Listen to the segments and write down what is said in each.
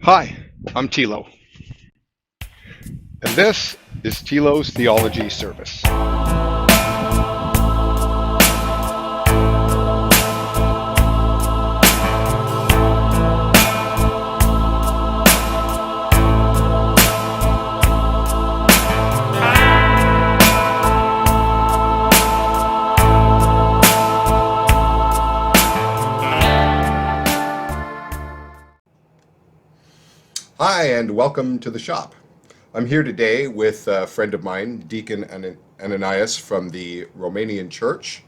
Hi, I'm Thilo, and this is Thilo's Theology Service. Hi, and welcome to the shop. I'm here today with a friend of mine, Deacon Ananias from the Romanian Church.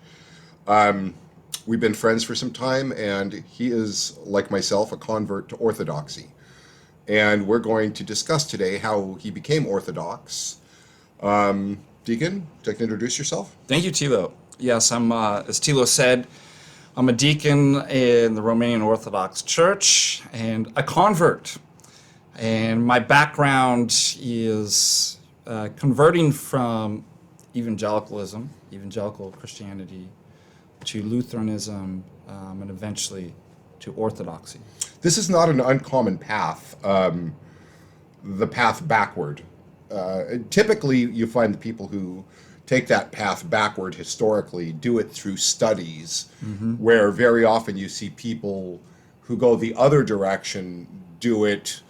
We've been friends for some time, and he is, like myself, a convert to Orthodoxy. And we're going to discuss today how he became Orthodox. Deacon, would you like to introduce yourself? Thank you, Thilo. Yes, as Thilo said, I'm a deacon in the Romanian Orthodox Church and a convert. And my background is converting from evangelical Christianity, to Lutheranism, and eventually to Orthodoxy. This is not an uncommon path, the path backward. Typically, you find the people who take that path backward historically do it through studies, where very often you see people who go the other direction do it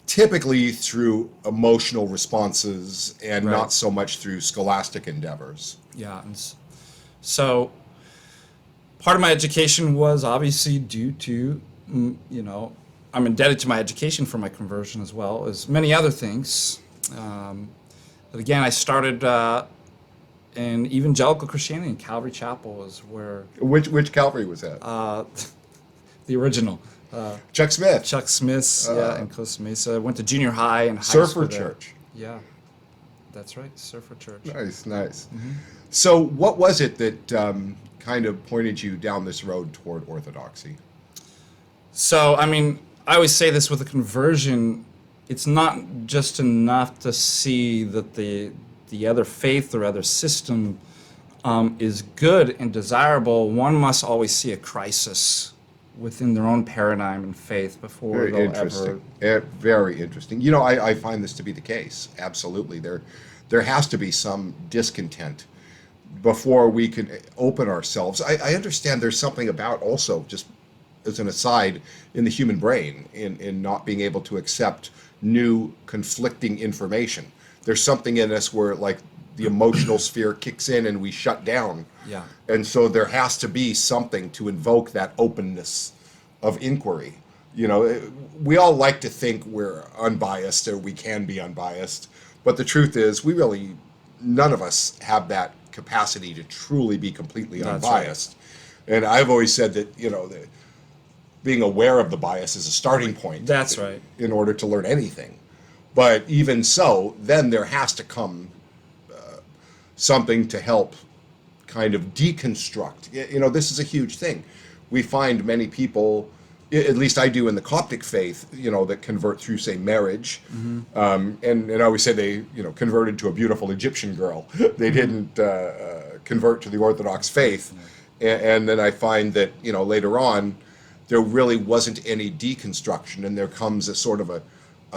typically through emotional responses and Right. not so much through scholastic endeavors. Yeah, so part of my education was obviously due to, I'm indebted to my education for my conversion as well as many other things. But again, I started in evangelical Christianity, in Calvary Chapel is where Which Calvary was that? the original. Chuck Smith. Chuck Smith's, in Costa Mesa. Went to junior high and high Surfer school there. Church. Yeah, that's right, Surfer Church. Nice. So what was it that kind of pointed you down this road toward Orthodoxy? So, I always say this with a conversion, it's not just enough to see that the other faith or other system is good and desirable. One must always see a crisis within their own paradigm and faith before Very they'll interesting. ever... Very interesting. You know, I find this to be the case. Absolutely. There has to be some discontent before we can open ourselves. I understand there's something about also, just as an aside, in the human brain, in not being able to accept new conflicting information. There's something in us where, like, the emotional sphere kicks in and we shut down. Yeah. And so there has to be something to invoke that openness of inquiry. You know, we all like to think we're unbiased or we can be unbiased, but the truth is none of us have that capacity to truly be completely That's unbiased. Right. And I've always said that, being aware of the bias is a starting point. That's right. In order to learn anything. But even so, then there has to come something to help kind of deconstruct. This is a huge thing. We find many people, at least I do in the Coptic faith, that convert through, say, marriage. And I always say they, converted to a beautiful Egyptian girl. They didn't convert to the Orthodox faith. And then I find that, later on, there really wasn't any deconstruction, and there comes a sort of a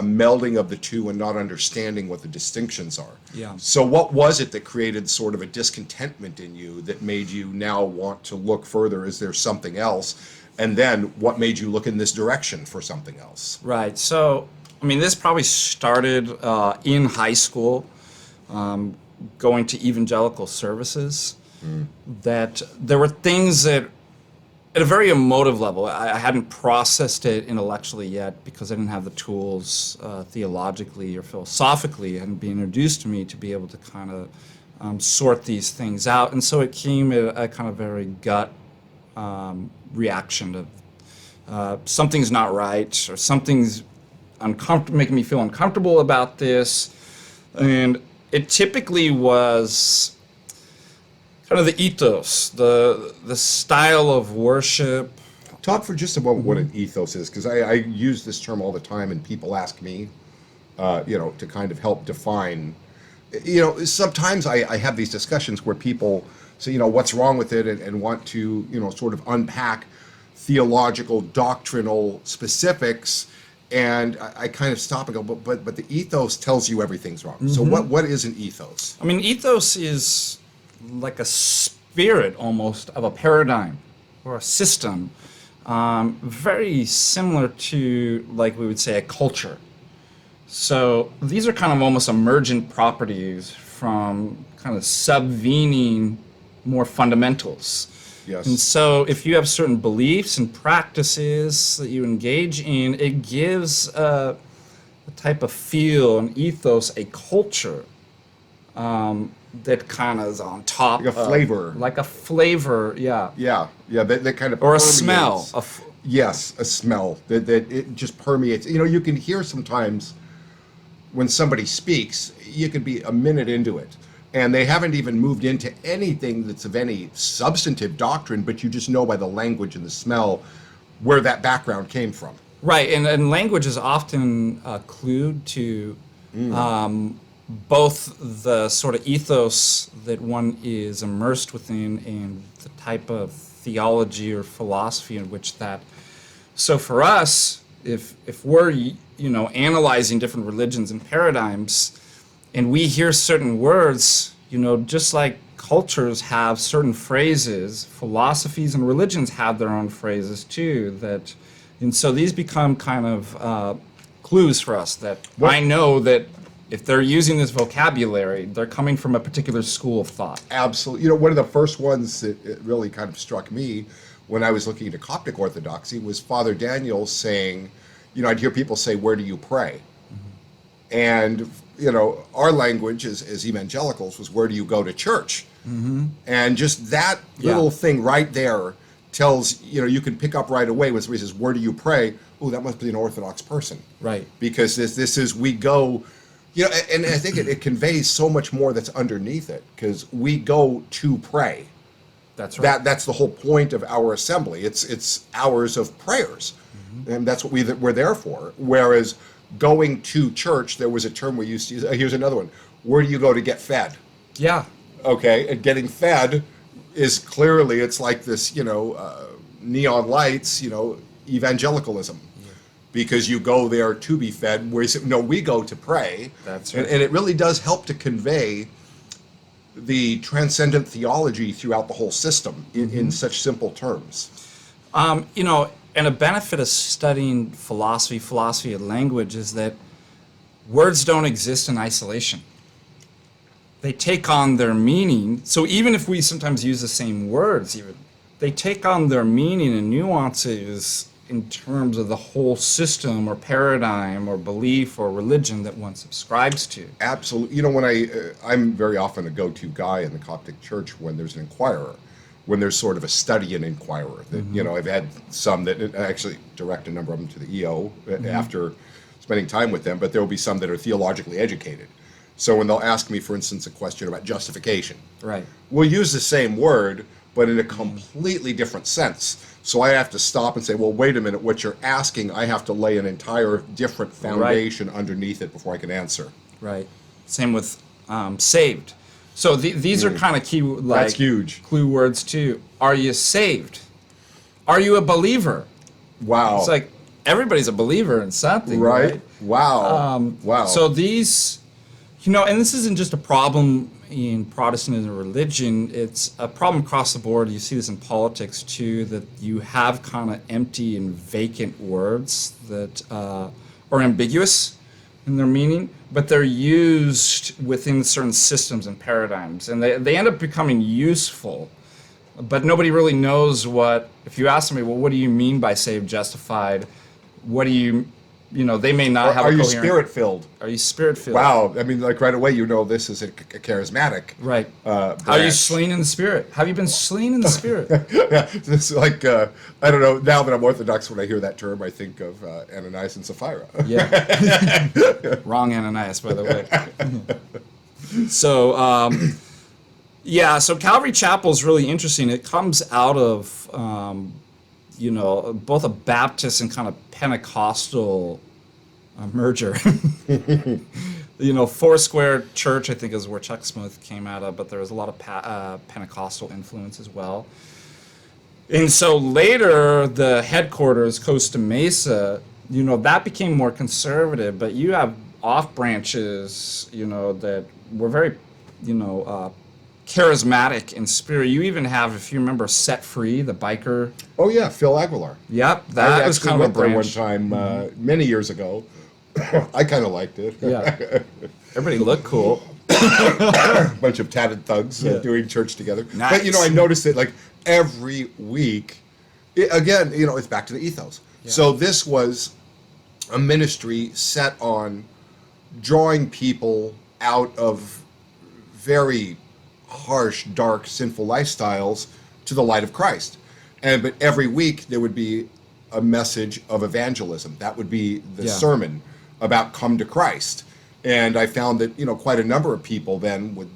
melding of the two and not understanding what the distinctions are. Yeah. So what was it that created sort of a discontentment in you that made you now want to look further? Is there something else? And then what made you look in this direction for something else? Right. So, this probably started in high school, going to evangelical services, that there were things that, at a very emotive level, I hadn't processed it intellectually yet because I didn't have the tools theologically or philosophically. It hadn't been introduced to me to be able to kind of sort these things out. And so it came at a kind of very gut reaction to something's not right, or something's making me feel uncomfortable about this. And it typically was kind of the ethos, the style of worship. Talk for just a moment what an ethos is, because I use this term all the time, and people ask me, to kind of help define. Sometimes I have these discussions where people say, what's wrong with it, and want to, sort of unpack theological, doctrinal specifics, And I kind of stop and go, but the ethos tells you everything's wrong. So what is an ethos? I mean, ethos is like a spirit almost of a paradigm or a system, very similar to, like we would say, a culture. So these are kind of almost emergent properties from kind of subvening more fundamentals. Yes. And so if you have certain beliefs and practices that you engage in, it gives a type of feel, an ethos, a culture that kind of is on top. Like a flavor. Like a flavor, yeah. Yeah, that kind of Or a permeates. smell. Yes, a smell that it just permeates. You know, you can hear sometimes when somebody speaks, you could be a minute into it, and they haven't even moved into anything that's of any substantive doctrine, but you just know by the language and the smell where that background came from. Right, and language is often clued to both the sort of ethos that one is immersed within and the type of theology or philosophy in which that. So for us, if we're analyzing different religions and paradigms, and we hear certain words, just like cultures have certain phrases, philosophies and religions have their own phrases too. And so these become kind of clues for us that I know that if they're using this vocabulary, they're coming from a particular school of thought. Absolutely. One of the first ones that it really kind of struck me when I was looking into Coptic Orthodoxy was Father Daniel saying, I'd hear people say, "Where do you pray?" And, our language as evangelicals was, "Where do you go to church?" And just that little thing right there tells, you can pick up right away when somebody says, "Where do you pray?" Oh, that must be an Orthodox person. Right. Because this is, we go, and I think it conveys so much more that's underneath it, because we go to pray. That's right. That's the whole point of our assembly. It's hours of prayers, and that's what we're there for. Whereas going to church, there was a term we used to use. Here's another one. Where do you go to get fed? Yeah. Okay, and getting fed is clearly, it's like this, neon lights, evangelicalism. Because you go there to be fed, where you say, no, we go to pray. That's right. And it really does help to convey the transcendent theology throughout the whole system in such simple terms. And a benefit of studying philosophy of language is that words don't exist in isolation. They take on their meaning. So even if we sometimes use the same words, they take on their meaning and nuances in terms of the whole system or paradigm or belief or religion that one subscribes to. Absolutely. When I'm very often a go-to guy in the Coptic Church when there's an inquirer, when there's sort of a study and inquirer. That, I've had some that I actually direct a number of them to the EO after spending time with them, but there will be some that are theologically educated. So when they'll ask me, for instance, a question about justification, Right. we'll use the same word, but in a completely different sense. So I have to stop and say, well, wait a minute, what you're asking, I have to lay an entire different foundation underneath it before I can answer. Right. Same with saved. So these are kind of key, That's huge. clue words too. Are you saved? Are you a believer? Wow. It's like everybody's a believer in something, right? Wow. Wow. So these, and this isn't just a problem in Protestantism or religion, it's a problem across the board. You see this in politics too, that you have kind of empty and vacant words that are ambiguous in their meaning, but they're used within certain systems and paradigms, and they end up becoming useful, but nobody really knows what, if you ask somebody, well, what do you mean by saved, justified? What do you, they may not have a coherent... Are you spirit-filled? Are you spirit-filled? Wow. I mean, like right away, this is a charismatic. Right. How are you slain in the spirit? Have you been slain in the spirit? Yeah, it's like, I don't know, now that I'm Orthodox, when I hear that term, I think of Ananias and Sapphira. Yeah. Wrong Ananias, by the way. So, so Calvary Chapel is really interesting. It comes out of, both a Baptist and kind of Pentecostal merger. Foursquare Church, I think, is where Chuck Smith came out of, but there was a lot of Pentecostal influence as well. And so later, the headquarters, Costa Mesa, that became more conservative, but you have off branches, that were very, charismatic in spirit. You even have, if you remember, Set Free, the biker. Oh yeah, Phil Aguilar. Yep, I that was actually kind of a went there one branch. time many years ago. I kind of liked it. Yeah, everybody looked cool. A bunch of tatted thugs Yeah. doing church together. Nice. But I noticed it like every week. Again, it's back to the ethos. Yeah. So this was a ministry set on drawing people out of very harsh, dark, sinful lifestyles to the light of Christ. But every week there would be a message of evangelism. That would be the Yeah. sermon about come to Christ. And I found that, quite a number of people then would,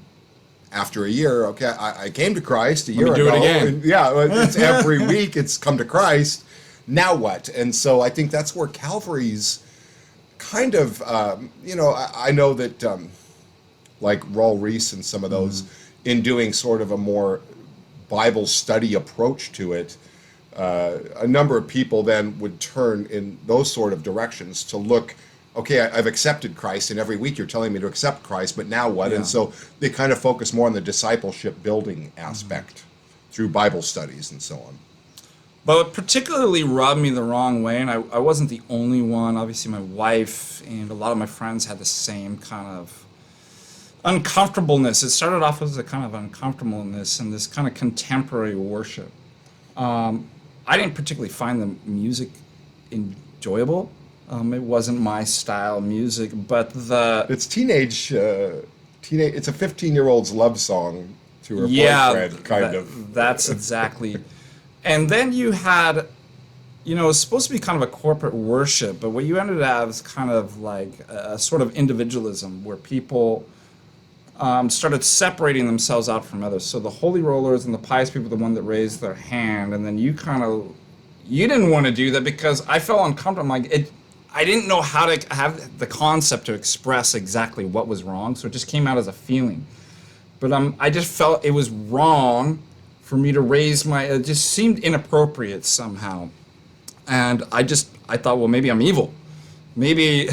after a year, okay, I came to Christ a year me do ago. it again. And it's every week it's come to Christ. Now what? And so I think that's where Calvary's kind of, I know that like Raul Reese and some of those, in doing sort of a more Bible study approach to it, a number of people then would turn in those sort of directions to look, okay, I've accepted Christ, and every week you're telling me to accept Christ, but now what? Yeah. And so they kind of focus more on the discipleship building aspect through Bible studies and so on. But what particularly rubbed me the wrong way, and I wasn't the only one. Obviously, my wife and a lot of my friends had the same kind of uncomfortableness. It started off as a kind of uncomfortableness and this kind of contemporary worship. I didn't particularly find the music enjoyable. It wasn't my style of music, but It's teenage. It's a 15-year-old's love song to her boyfriend, kind of. That's exactly. And then you had, it was supposed to be kind of a corporate worship, but what you ended up was kind of like a sort of individualism where people started separating themselves out from others. So the holy rollers and the pious people, the one that raised their hand, and then you didn't want to do that because I felt uncomfortable. I'm like, I didn't know how to have the concept to express exactly what was wrong, so it just came out as a feeling. But I just felt it was wrong for me to raise it just seemed inappropriate somehow. And I thought, well, maybe I'm evil. Maybe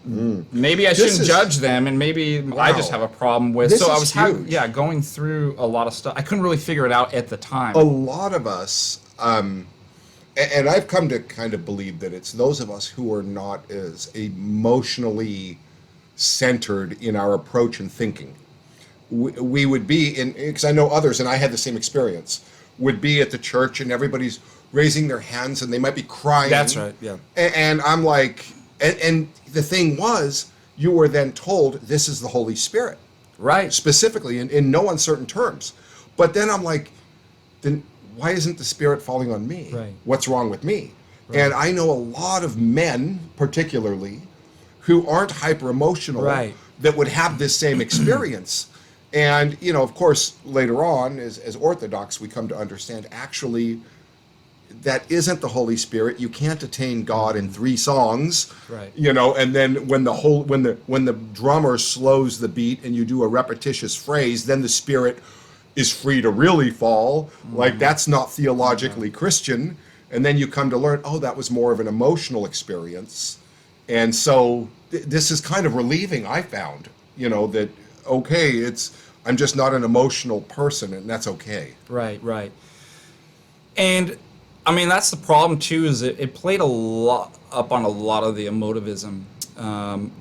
I shouldn't judge them, and maybe I just have a problem with. This So I is was huge. going through a lot of stuff. I couldn't really figure it out at the time. A lot of us, and I've come to kind of believe that it's those of us who are not as emotionally centered in our approach and thinking. We would be because I know others, and I had the same experience, would be at the church and everybody's raising their hands and they might be crying. That's right, yeah. And I'm like, and the thing was, you were then told this is the Holy Spirit. Right. Specifically, in no uncertain terms. But then I'm like, then why isn't the Spirit falling on me? Right. What's wrong with me? Right. And I know a lot of men, particularly, who aren't hyper emotional, Right. that would have this same experience. And, of course, later on, as Orthodox, we come to understand actually that isn't the Holy Spirit. You can't attain God in 3 songs. Right. And then when the drummer slows the beat and you do a repetitious phrase, then the Spirit is free to really fall. Like that's not theologically Christian. And then you come to learn, that was more of an emotional experience. And so this is kind of relieving, I found, that, okay, I'm just not an emotional person, and that's okay. Right. And I mean, that's the problem too, is it played a lot up on a lot of the emotivism. And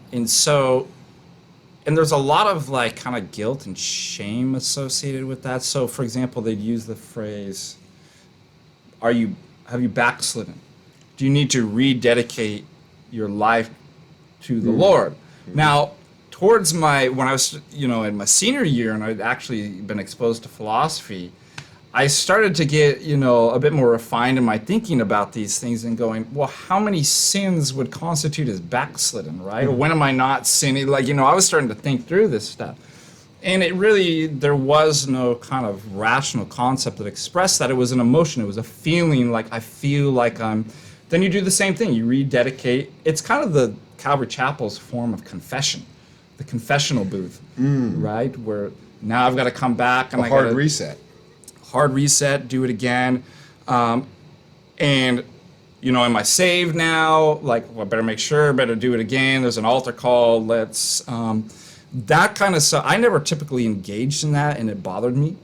there's a lot of like kind of guilt and shame associated with that. So for example, they'd use the phrase, have you backslidden? Do you need to rededicate your life to the Lord? Now, towards when I was, in my senior year and I'd actually been exposed to philosophy, I started to get, a bit more refined in my thinking about these things and going, well, how many sins would constitute as backslidden, right? Or when am I not sinning? Like, I was starting to think through this stuff. And there was no kind of rational concept that expressed that. It was an emotion. It was a feeling like I feel like then you do the same thing. You rededicate. It's kind of the Calvary Chapel's form of confession, the confessional booth, right? Where now I've got to come back and hard reset. Hard reset, do it again. And am I saved now? Like, well, better make sure, better do it again. There's an altar call. Let's, that kind of stuff. I never typically engaged in that, and it bothered me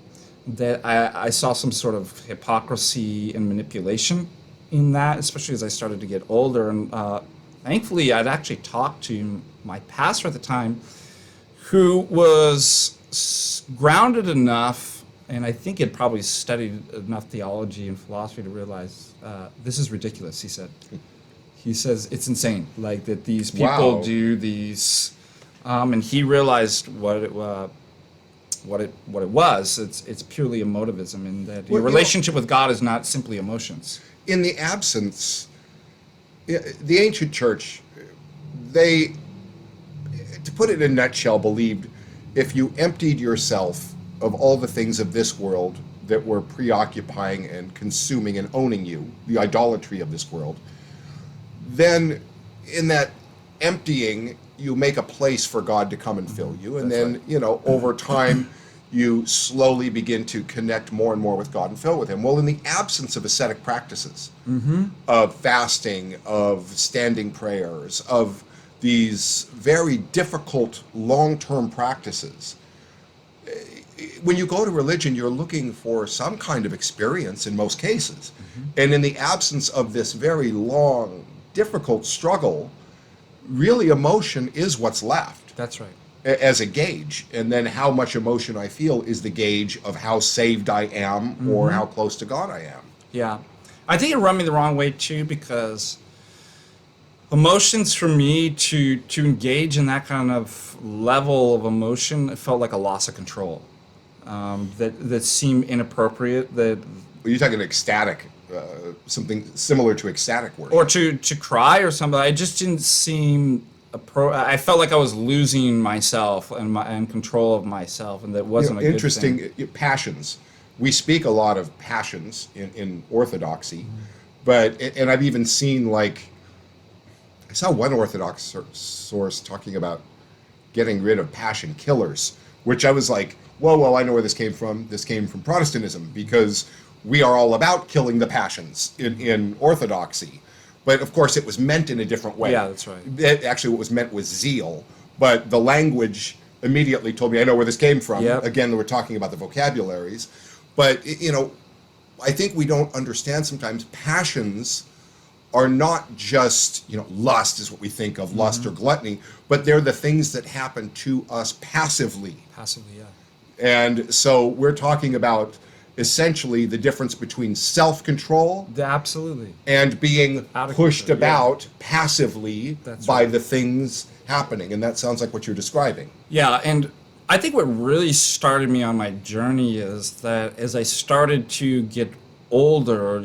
that I saw some sort of hypocrisy and manipulation in that, especially as I started to get older. And thankfully, I'd actually talked to my pastor at the time, who was grounded enough, and I think had probably studied enough theology and philosophy to realize this is ridiculous. He says it's insane, like that these people Wow. do these, and he realized what it was. It's purely emotivism, and that your relationship with God is not simply emotions. In the absence, the ancient church, they, to put it in a nutshell, believed if you emptied yourself of all the things of this world that were preoccupying and consuming and owning you, the idolatry of this world, then in that emptying, you make a place for God to come and fill you. And That's then, right. over time, you slowly begin to connect more and more with God and fill with Him. Well, in the absence of ascetic practices, of fasting, of standing prayers, of these very difficult long-term practices, when you go to religion, you're looking for some kind of experience in most cases. And in the absence of this very long, difficult struggle, really emotion is what's left That's right. as a gauge. And then how much emotion I feel is the gauge of how saved I am or how close to God I am. Yeah. I think it rubbed me the wrong way too, because emotions for me to engage in that kind of level of emotion, it felt like a loss of control. That seemed inappropriate. That You're talking ecstatic, something similar to ecstatic worship. or to cry or something. I just didn't seem I felt like I was losing myself and control of myself, and that wasn't a good interesting thing. passions. We speak a lot of passions in Orthodoxy, but and I've even seen, like, I saw one Orthodox source talking about getting rid of passion killers, which I was like, whoa, I know where this came from. This came from Protestantism, because we are all about killing the passions in Orthodoxy. But of course, it was meant in a different way. Yeah, that's right. Actually, what was meant was zeal, but the language immediately told me I know where this came from. Yep. Again, we're talking about the vocabularies. But, I think we don't understand sometimes passions are not just, lust is what we think of, lust or gluttony, but they're the things that happen to us passively. Passively, yeah. And so we're talking about essentially the difference between self-control Absolutely. and being Out of pushed control, yeah. about passively That's by right. the things happening. And that sounds like what you're describing. Yeah, and I think what really started me on my journey is that as I started to get older,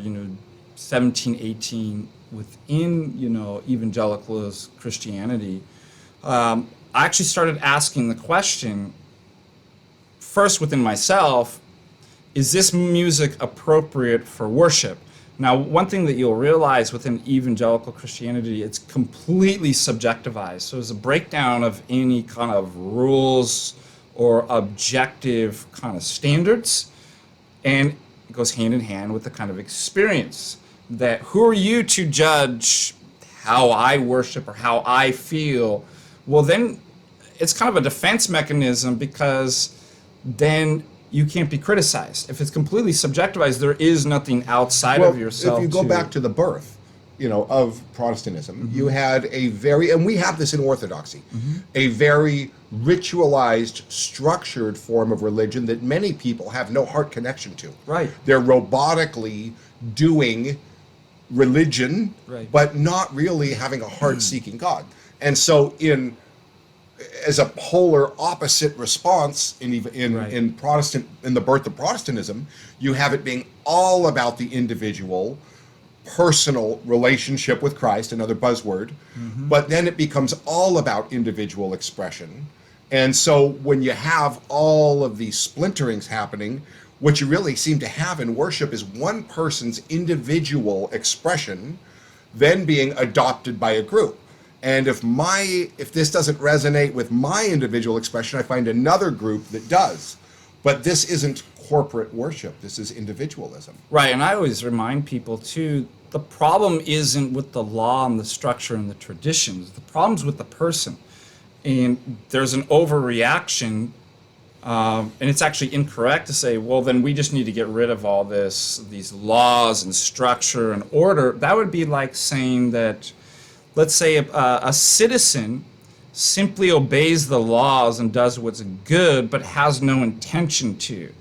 17, 18, within, evangelical Christianity, I actually started asking the question, first within myself, is this music appropriate for worship? Now, one thing that you'll realize within evangelical Christianity, it's completely subjectivized. So there's a breakdown of any kind of rules or objective kind of standards, and it goes hand in hand with the kind of experience that who are you to judge how I worship or how I feel? Well, then it's kind of a defense mechanism, because then you can't be criticized. If it's completely subjectivized, there is nothing outside of yourself. If you go back to the birth, of Protestantism, you had a very, and we have this in Orthodoxy, a very ritualized, structured form of religion that many people have no heart connection to. Right. They're robotically doing religion, Right. but not really having a heart-seeking God. And so as a polar opposite response Right. in the birth of Protestantism, you have it being all about the individual, personal relationship with Christ, another buzzword, but then it becomes all about individual expression. And so when you have all of these splinterings happening, what you really seem to have in worship is one person's individual expression then being adopted by a group. And if this doesn't resonate with my individual expression, I find another group that does. But this isn't corporate worship. This is individualism. Right, and I always remind people too, the problem isn't with the law and the structure and the traditions. The problem's with the person. And there's an overreaction, and it's actually incorrect to say, well, then we just need to get rid of all these laws and structure and order. That would be like saying that, let's say a citizen simply obeys the laws and does what's good, but has no intention to.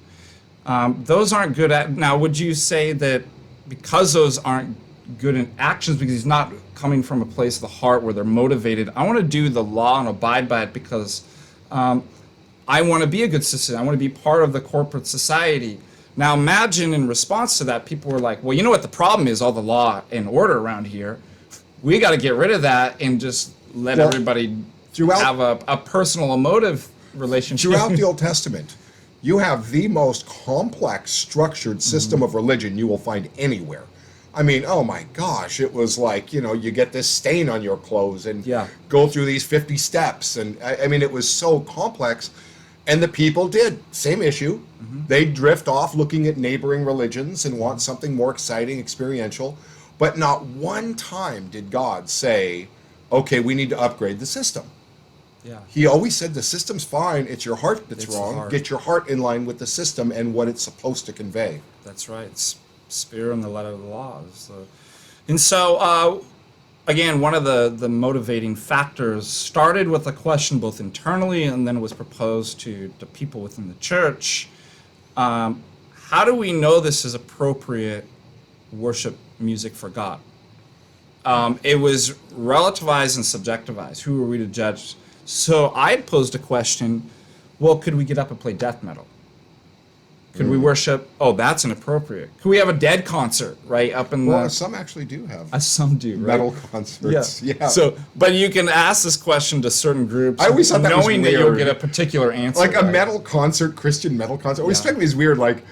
Those aren't good. Now, would you say that because those aren't good in actions, because he's not coming from a place of the heart where they're motivated, I want to do the law and abide by it because I want to be a good citizen. I want to be part of the corporate society. Now, imagine in response to that, people were like, well, you know what the problem is, all the law and order around here. We got to get rid of that and just let everybody have a personal emotive relationship. Throughout the Old Testament, you have the most complex, structured system of religion you will find anywhere. I mean, oh my gosh, it was like, you get this stain on your clothes and go through these 50 steps. And I mean, it was so complex. And the people did. Same issue. They drift off looking at neighboring religions and want something more exciting, experiential. But not one time did God say, okay, we need to upgrade the system. Yeah. He always said the system's fine, it's your heart that's wrong. Heart. Get your heart in line with the system and what it's supposed to convey. That's right. It's spirit and the letter of the laws. And so, again, one of the motivating factors started with a question both internally and then was proposed to people within the church. How do we know this is appropriate worship music for God? It was relativized and subjectivized. Who are we to judge? So I had posed a question, well, could we get up and play death metal? Could we worship? Oh, that's inappropriate. Could we have a Dead concert, right, up in Well, some actually do have some do, right? metal concerts. Yeah. So, but you can ask this question to certain groups, I always thought that was knowing that you'll weird. get a particular answer. Like a right? metal concert, Christian metal concert. Always struck me as weird, like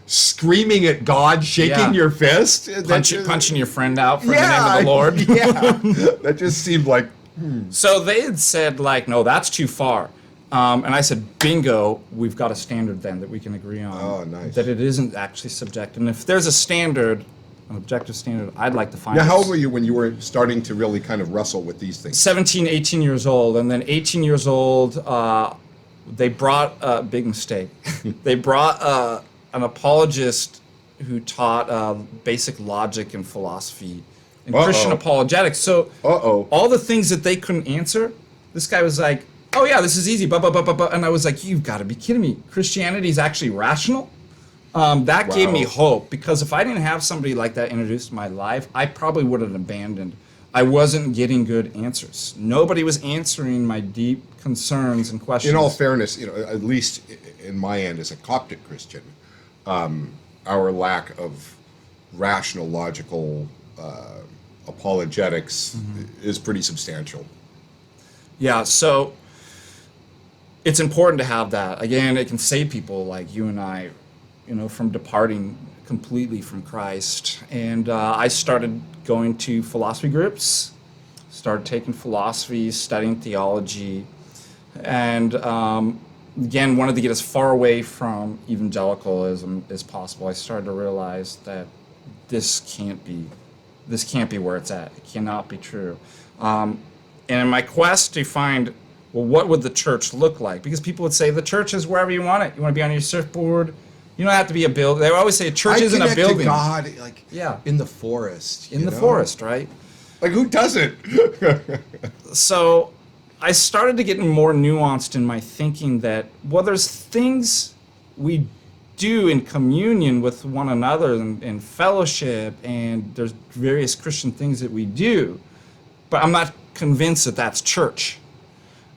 screaming at God, shaking your fist. punching your friend out for the name of the Lord. Yeah. That just seemed like... So they had said, like, no, that's too far. And I said, bingo, we've got a standard then that we can agree on. Oh, nice. That it isn't actually subjective. And if there's a standard, an objective standard, I'd like to find Now, it. how old were you when you were starting to really kind of wrestle with these things? 17, 18 years old. And then 18 years old, they brought a big mistake. They brought an apologist who taught basic logic and philosophy and Christian apologetics. So all the things that they couldn't answer, this guy was like, oh yeah, this is easy, and I was like, you've got to be kidding me. Christianity is actually rational? That gave me hope, because if I didn't have somebody like that introduced in my life, I probably would have abandoned. I wasn't getting good answers. Nobody was answering my deep concerns and questions. In all fairness, at least in my end as a Coptic Christian, our lack of rational, logical apologetics is pretty substantial. Yeah, so it's important to have that. Again, it can save people like you and I, from departing completely from Christ. And I started going to philosophy groups, started taking philosophy, studying theology, and again, wanted to get as far away from evangelicalism as possible. I started to realize that this can't be where it's at. It cannot be true. And in my quest to find, well, what would the church look like? Because people would say the church is wherever you want it. You want to be on your surfboard. You don't have to be a building. They always say a church isn't a building. I connect to God, in the forest. In the forest, right? Like, who doesn't? So I started to get more nuanced in my thinking that, well, there's things we do in communion with one another and fellowship, and there's various Christian things that we do, but I'm not convinced that that's church.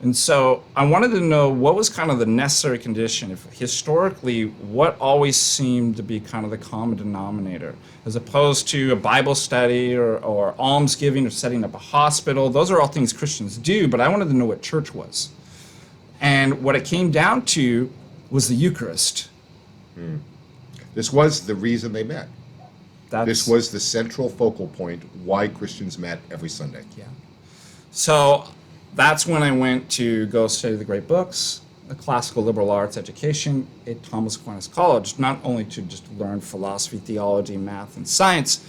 And so I wanted to know what was kind of the necessary condition, if historically, what always seemed to be kind of the common denominator, as opposed to a Bible study or almsgiving or setting up a hospital. Those are all things Christians do, but I wanted to know what church was. And what it came down to was the Eucharist. This was the reason they met. This was the central focal point why Christians met every Sunday. Yeah. So that's when I went to go study the great books, a classical liberal arts education at Thomas Aquinas College, not only to just learn philosophy, theology, math, and science,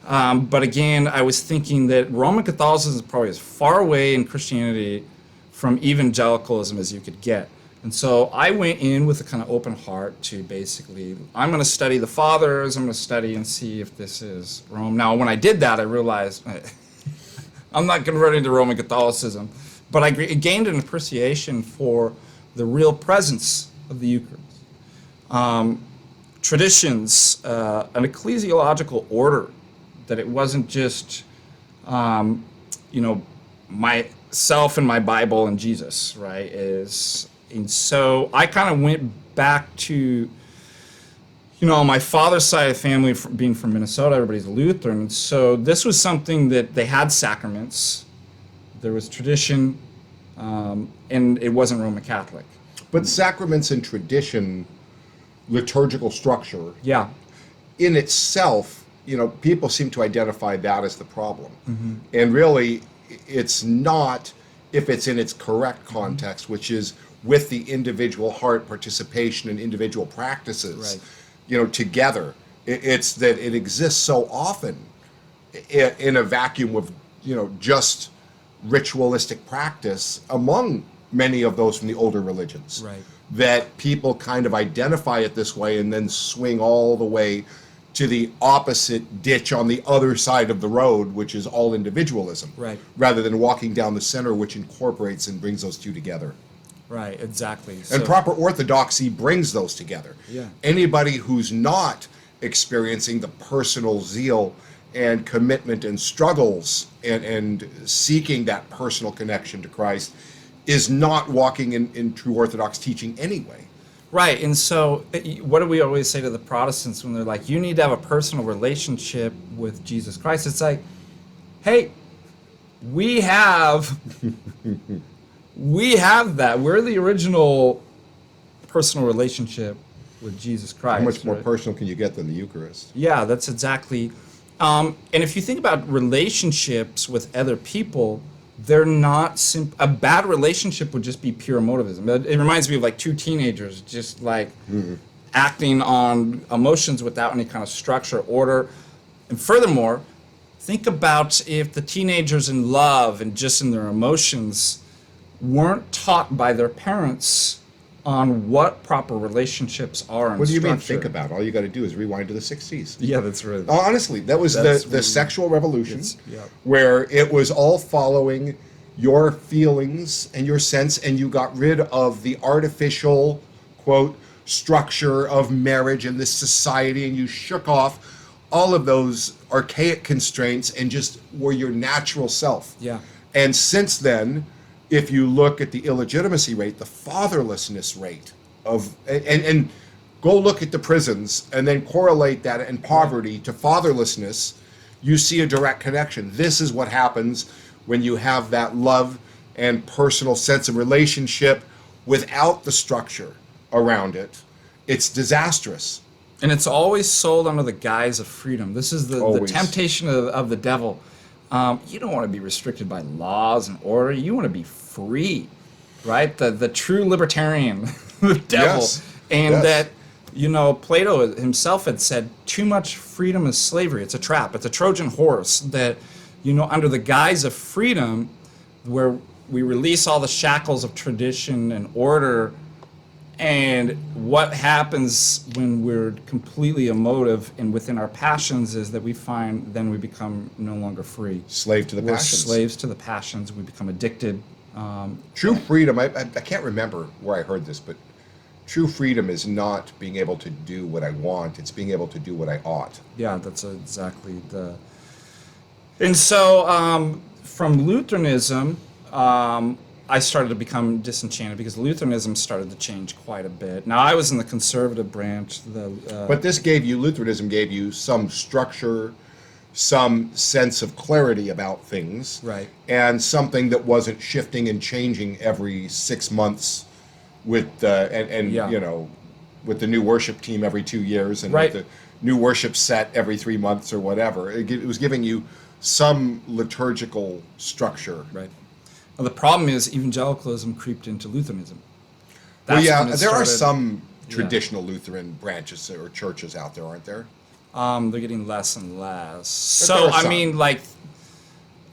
But again, I was thinking that Roman Catholicism is probably as far away in Christianity from evangelicalism as you could get. And so I went in with a kind of open heart to basically, I'm going to study the fathers, I'm going to study and see if this is Rome. Now, when I did that, I realized I'm not converting to Roman Catholicism, but I gained an appreciation for the real presence of the Eucharist. Traditions, an ecclesiological order, that it wasn't just, myself and my Bible and Jesus, right? And so I kind of went back to, on my father's side of the family, being from Minnesota, everybody's Lutheran. And so this was something that they had sacraments, there was tradition, and it wasn't Roman Catholic. But sacraments and tradition, liturgical structure, Yeah. in itself, people seem to identify that as the problem. And really, it's not if it's in its correct context, which is with the individual heart participation and individual practices, together. It's that it exists so often in a vacuum of, just ritualistic practice among many of those from the older religions. Right. That people kind of identify it this way and then swing all the way to the opposite ditch on the other side of the road, which is all individualism. Right. Rather than walking down the center, which incorporates and brings those two together. Right, exactly. And proper orthodoxy brings those together. Yeah. Anybody who's not experiencing the personal zeal and commitment and struggles and seeking that personal connection to Christ is not walking in true Orthodox teaching anyway. Right, and so what do we always say to the Protestants when they're like, you need to have a personal relationship with Jesus Christ? It's like, hey, we have that. We're the original personal relationship with Jesus Christ. How much more right? personal can you get than the Eucharist? Yeah, that's exactly. And if you think about relationships with other people, they're not a bad relationship would just be pure emotivism. It reminds me of like two teenagers just like acting on emotions without any kind of structure, order. And furthermore, think about if the teenagers in love and just in their emotions weren't taught by their parents on what proper relationships are and What do you mean structure. think about? All you got to do is rewind to the 60s. Yeah, that's right. Honestly, that was the sexual revolution, yeah. where it was all following your feelings and your sense, and you got rid of the artificial, quote, structure of marriage and this society, and you shook off all of those archaic constraints and just were your natural self. Yeah. And since then, if you look at the illegitimacy rate, the fatherlessness rate of, and go look at the prisons and then correlate that and poverty to fatherlessness, you see a direct connection. This is what happens when you have that love and personal sense of relationship without the structure around it. It's disastrous. And it's always sold under the guise of freedom. This is the Always. temptation of the devil. You don't want to be restricted by laws and order. You want to be free, right? The true libertarian, the devil. Yes. And Yes. that, Plato himself had said, too much freedom is slavery. It's a trap. It's a Trojan horse that, under the guise of freedom, where we release all the shackles of tradition and order. And what happens when we're completely emotive and within our passions is that we find then we become no longer free. Slave to the We're passions. slaves to the passions. We become addicted. True freedom, I can't remember where I heard this, but true freedom is not being able to do what I want, it's being able to do what I ought. Yeah, that's exactly the. And so from Lutheranism, I started to become disenchanted because Lutheranism started to change quite a bit. Now, I was in the conservative branch. But Lutheranism gave you some structure, some sense of clarity about things, Right. and something that wasn't shifting and changing every 6 months with Yeah. with the new worship team every 2 years and Right. with the new worship set every 3 months or whatever. It was giving you some liturgical structure. Right. Well, the problem is evangelicalism creeped into Lutheranism. Well, That's yeah, when it there are started- some traditional Lutheran branches or churches out there, aren't there? they're getting less and less. there So are I some. mean, like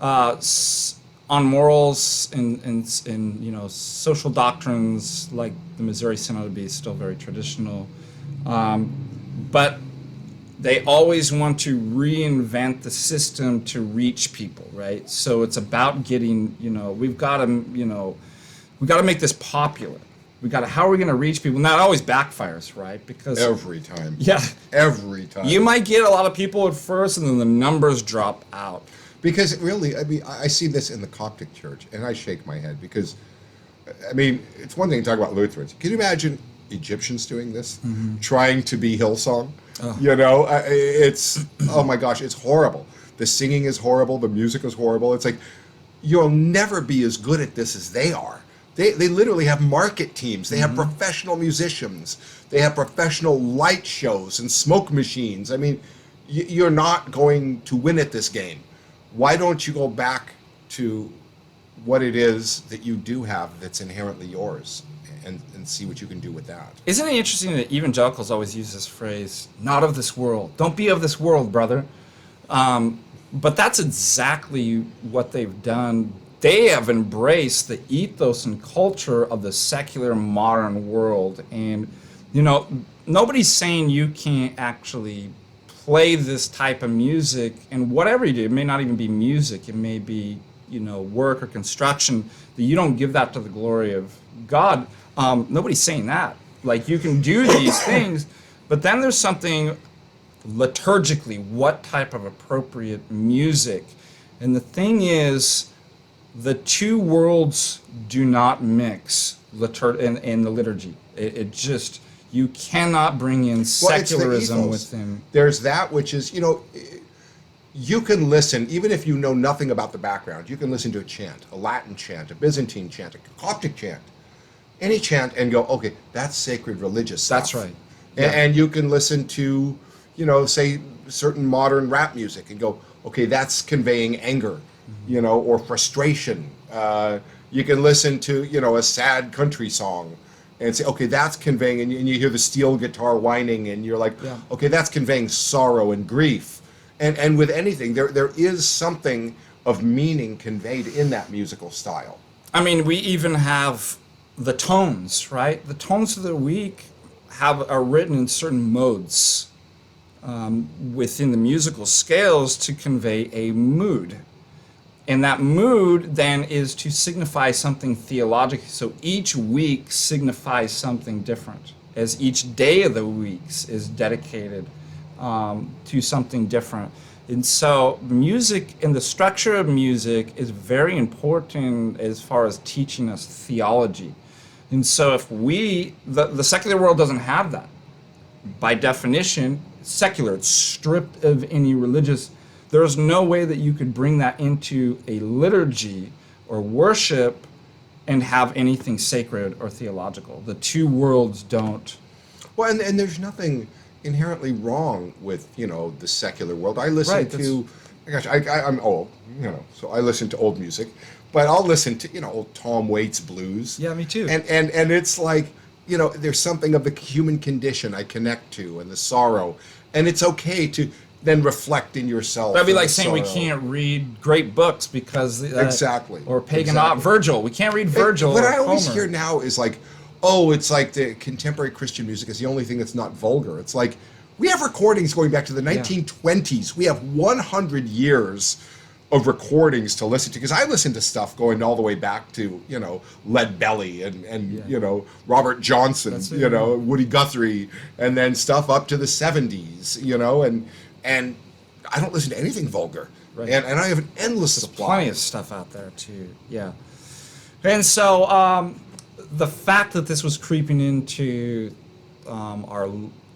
on morals and social doctrines, like the Missouri Synod would be still very traditional, but they always want to reinvent the system to reach people, right? So it's about getting, we've got to make this popular. How are we going to reach people? Now it always backfires, right? Because Every time. yeah, Every time. you might get a lot of people at first, and then the numbers drop out. Because really, I mean, I see this in the Coptic Church, and I shake my head because, I mean, it's one thing to talk about Lutherans. Can you imagine Egyptians doing this, trying to be Hillsong? It's, oh my gosh, it's horrible. The singing is horrible. The music is horrible. It's like, you'll never be as good at this as they are. They literally have market teams. They have professional musicians. They have professional light shows and smoke machines. I mean, you're not going to win at this game. Why don't you go back to what it is that you do have that's inherently yours and see what you can do with that? Isn't it interesting that evangelicals always use this phrase, not of this world. Don't be of this world, brother. But that's exactly what they've done. They have embraced the ethos and culture of the secular modern world. And, nobody's saying you can't actually play this type of music, and whatever you do, it may not even be music, it may be, work or construction, that you don't give that to the glory of God. Nobody's saying that. Like, you can do these things, but then there's something liturgically, what type of appropriate music. And the thing is, the two worlds do not mix in the liturgy. It just, you cannot bring in secularism within. There's that which is, you can listen, even if you know nothing about the background, you can listen to a chant, a Latin chant, a Byzantine chant, a Coptic chant, any chant, and go, okay, that's sacred religious stuff. That's right. And you can listen to, say certain modern rap music and go, okay, that's conveying anger, or frustration. You can listen to, a sad country song and say, okay, that's conveying, and you hear the steel guitar whining, and you're like, okay, that's conveying sorrow and grief. And with anything, there is something of meaning conveyed in that musical style. I mean, we even have the tones, right? The tones of the week are written in certain modes within the musical scales to convey a mood. And that mood then is to signify something theological. So each week signifies something different, as each day of the weeks is dedicated to something different. And so music and the structure of music is very important as far as teaching us theology. And so if the secular world doesn't have that. By definition, secular, it's stripped of any religious. There's no way that you could bring that into a liturgy or worship and have anything sacred or theological. The two worlds don't. Well, and there's nothing inherently wrong with, the secular world. I listen to, gosh, I'm old, so I listen to old music, but I'll listen to, old Tom Waits blues. Yeah, me too. And it's like, there's something of the human condition I connect to and the sorrow, and it's okay to then reflect in yourself. That'd be like saying sorrow. we can't read great books because exactly, or pagan art. Virgil, we can't read Virgil. What or I always Homer. hear now is like, oh, it's like the contemporary Christian music is the only thing that's not vulgar. It's like, we have recordings going back to the 1920s. We have 100 years of recordings to listen to, because I listen to stuff going all the way back to, Lead Belly and Robert Johnson, Woody Guthrie, and then stuff up to the 70s, and I don't listen to anything vulgar. Right. And I have an endless supply. Plenty of stuff out there too. Yeah. And so the fact that this was creeping into our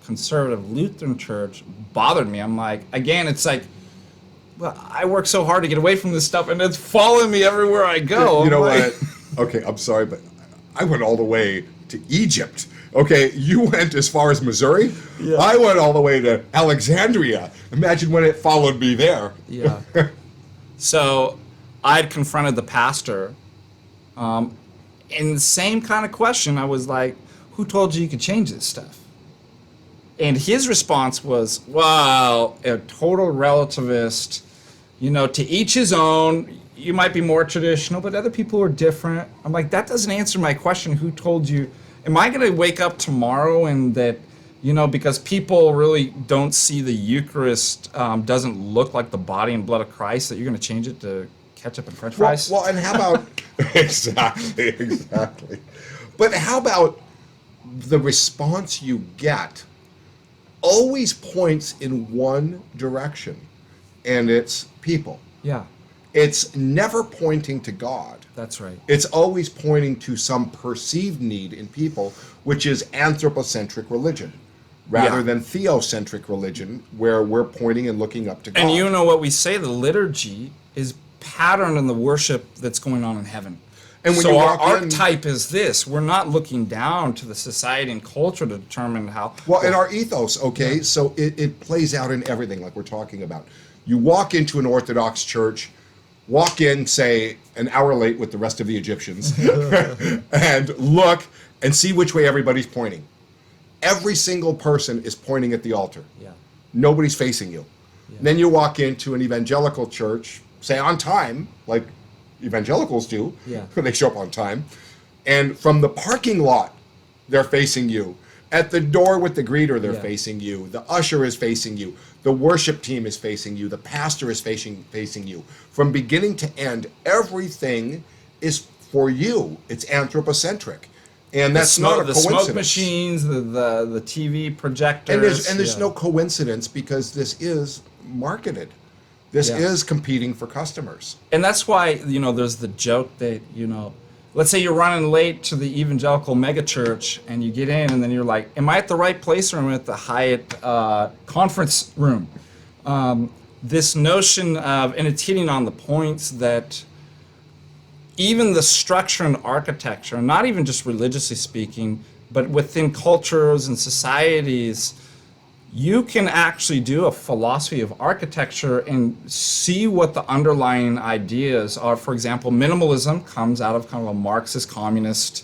conservative Lutheran church bothered me. I'm like, again, it's like, well, I work so hard to get away from this stuff, and it's following me everywhere I go. You know what? Okay, I'm sorry, but I went all the way to Egypt. Okay, you went as far as Missouri. Yeah. I went all the way to Alexandria. Imagine when it followed me there. Yeah. So I'd confronted the pastor. In the same kind of question, I was like, who told you could change this stuff? And his response was, well, a total relativist, to each his own. You might be more traditional, but other people are different. I'm like, that doesn't answer my question. Who told you? Am I going to wake up tomorrow and that, because people really don't see the Eucharist doesn't look like the body and blood of Christ, that you're going to change it to ketchup and french fries? Well, and how about... Exactly. But how about the response you get always points in one direction, and it's people. Yeah, It's never pointing to God. that's right. It's always pointing to some perceived need in people, which is anthropocentric religion, rather Yeah. than theocentric religion, where we're pointing and looking up to God. And you know what we say, the liturgy is patterned in the worship that's going on in heaven. And when so you our walk in- archetype is this. We're not looking down to the society and culture to determine how... Well, in our ethos, okay, so it plays out in everything like we're talking about. You walk into an Orthodox church, walk in, say, an hour late with the rest of the Egyptians, and look and see which way everybody's pointing. Every single person is pointing at the altar. Yeah. Nobody's facing you. Then you walk into an evangelical church, say on time, like evangelicals do, Yeah. they show up on time, and from the parking lot, they're facing you. At the door with the greeter, they're Yeah. facing you. The usher is facing you. The worship team is facing you. The pastor is facing you. From beginning to end, everything is for you. It's anthropocentric. And that's not a the coincidence. smoke machines, the TV projectors. And there's yeah. no coincidence, because this is marketed. This Yeah. is competing for customers. And that's why, there's the joke that, let's say you're running late to the evangelical megachurch and you get in and then you're like, am I at the right place or am I at the Hyatt conference room? This notion of, and it's hitting on the points that even the structure and architecture, not even just religiously speaking, but within cultures and societies, you can actually do a philosophy of architecture and see what the underlying ideas are. For example, minimalism comes out of kind of a Marxist communist,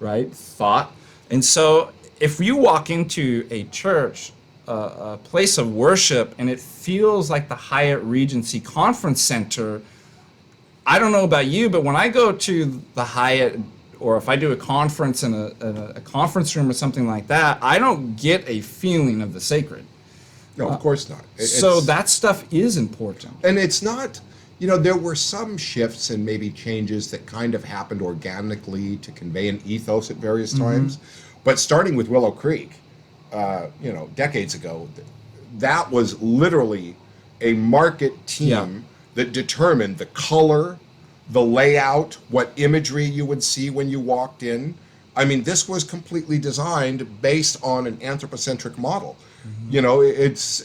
right, thought. And so if you walk into a church, a place of worship, and it feels like the Hyatt Regency Conference Center, I don't know about you, but when I go to the Hyatt, or if I do a conference in a conference room or something like that, I don't get a feeling of the sacred. No, of course not. So It's- that stuff is important. And it's not, there were some shifts and maybe changes that kind of happened organically to convey an ethos at various times. But starting with Willow Creek, decades ago, that was literally a market team Yeah. that determined the color, the layout, what imagery you would see when you walked in. I mean, this was completely designed based on an anthropocentric model. It's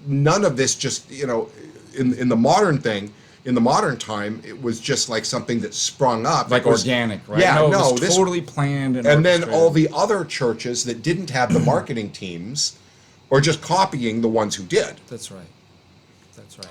none of this just, in the modern thing, in the modern time, it was just like something that sprung up. Like It was- organic, right? Yeah, it no, was this, totally planned. And and then all orchestrated. the other churches that didn't have the marketing teams are just copying the ones who did. That's right. That's right.